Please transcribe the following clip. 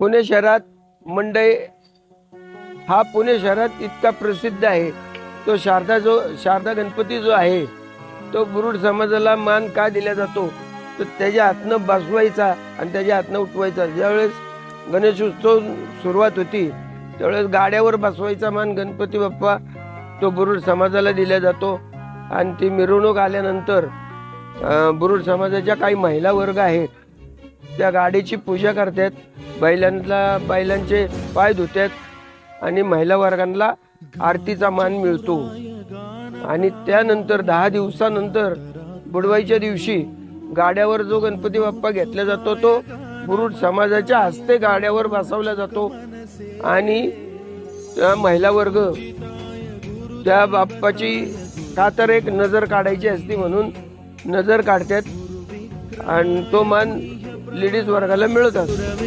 पुणे शहरात मंडई हा पुणे शहरात इतका प्रसिद्ध आहे। तो शारदा गणपती जो आहे तो बुरुड समाजाला मान का दिला जातो तर त्याच्या हातनं बसवायचा आणि त्याच्या हातनं उठवायचा। ज्यावेळेस गणेशोत्सव सुरुवात होती त्यावेळेस गाड्यावर बसवायचा मान गणपती बाप्पा तो बुरुड समाजाला दिला जातो। आणि ती मिरवणूक आल्यानंतर बुरुड समाजाच्या काही महिला वर्ग आहेत त्या गाडीची पूजा करतात, बैलांचे पाय धुतात आणि महिला वर्गांना आरतीचा मान मिळतो। आणि त्यानंतर 10 दिवसानंतर बुडवाईच्या दिवशी गाड्यावर जो गणपती बाप्पा घेतला जातो तो बुरुड समाजाच्या हस्ते गाड्यावर बसवला जातो आणि त्या महिला वर्ग त्या बाप्पाची का तर एक नजर काढायची असते म्हणून नजर काढतात आणि तो मान लेडीज वर्गाला मिळत असतो।